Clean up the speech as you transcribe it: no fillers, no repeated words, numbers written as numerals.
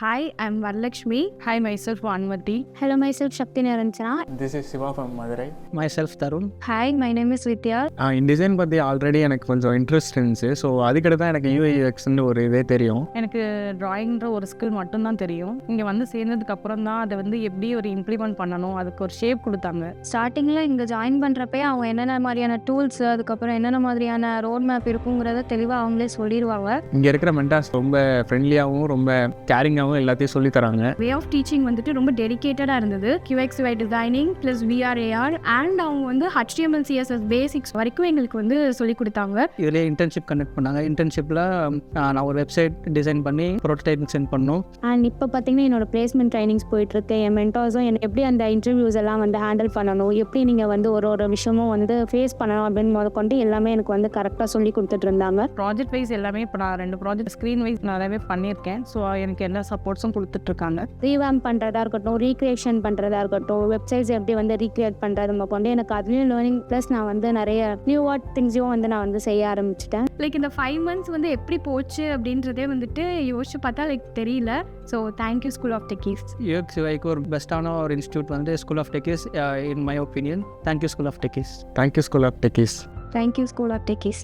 Hi, I'm Varalakshmi. Hi, myself Vanvati. Hello, myself Shakti Niranjana. This is Siva from Madurai. Myself Tarun. Hi, my name is Vidya. In design பற்றி already எனக்கு கொஞ்சம் interest இருந்துச்சு. So அதுக்கிட்ட தான் எனக்கு UXன்னு ஒரு இதே தெரியும். எனக்கு ட்ராயிங்ன்ற ஒரு ஸ்கில் மட்டும்தான் தெரியும். இங்கே வந்து சேர்ந்ததுக்கு அப்புறம் தான் அதை வந்து எப்படி ஒரு இம்ப்ளிமெண்ட் பண்ணணும், அதுக்கு ஒரு ஷேப் கொடுத்தாங்க. ஸ்டார்டிங்கில் இங்கே ஜாயின் பண்ணுறப்பே அவங்க என்னென்ன மாதிரியான டூல்ஸ், அதுக்கப்புறம் என்னென்ன மாதிரியான ரோட் மேப் இருக்குங்கிறத தெளிவாக அவங்களே சொல்லிடுவாங்க. இங்கே இருக்கிற மென்டார்ஸ் ரொம்ப ஃப்ரெண்ட்லியாகவும் ரொம்ப கேரிங்காகவும் எல்லாத்தையும் சொல்லித் தராங்க. வே ஆஃப் டீச்சிங் வந்துட்டு ரொம்ப டெடிகேட்டடாக இருந்தது. UXUI designing plus VRAR and அவங்க வந்து HTML CSS பேசிக்ஸ் வரைக்கும் எங்களுக்கு வந்து சொல்லி கொடுத்தாங்க. இதிலே இன்டர்ன்ஷிப் கண்டக்ட் பண்ணாங்க. இன்டர்ன்ஷிப்பில் நான் ஒரு வெப்சைட் டிசைன் பண்ணி ப்ரோட்டோடைப் சென்ட் பண்ணோம். அண்ட் இப்போ பார்த்தீங்கன்னா என்னோட பிளேஸ்மெண்ட் ட்ரைனிங்ஸ் போயிட்டுருக்கு. என் மென்டார்ஸும் எப்படி அந்த இன்டர்வியூஸ் எல்லாம் வந்து ஹேண்டில் பண்ணணும், எப்படி நீங்கள் வந்து ஒரு விஷயமும் வந்து ஃபேஸ் பண்ணணும் அப்படின்னு முதற்கொண்டு எல்லாமே எனக்கு வந்து கரெக்டாக சொல்லி கொடுத்துட்டு இருந்தாங்க. ப்ராஜெக்ட் வைஸ் எல்லாமே இப்போ நான் 2 ப்ராஜெக்ட் ஸ்க்ரீன் வைஸ் நிறையவே பண்ணியிருக்கேன். ஸோ எனக்கு எல்லா சப்போர்ட்ஸும் கொடுத்துட்ருக்காங்க. ரீவேம் பண்ணுறதா இருக்கட்டும், ரீக்ரியேஷன் பண்ணுறதா இருக்கட்டும், வெப்சைட்ஸ் எப்படி வந்து ரீக்ரியேட் பண்ணுறது கொண்டு எனக்கு அதுலேயும் லேர்னிங் ப்ளஸ் நான் வந்து நிறைய நியூவாக திங்ஸையும் வந்து நான் வந்து செய்ய ஆரம்பிச்சிட்டேன். லைக் இந்த 5 months வந்து எப்படி போச்சு அப்படின்றதே வந்துட்டு யோசிச்சு பார்த்தா லைக் தெரியல. So thank you School of Techies. UXUIக்கு ஒரு பெஸ்ட்டான ஒரு இன்ஸ்டியூட் வந்து School of Techies in my opinion. Thank you School of Techies. Thank you, School of Techies. Thank you School of techies.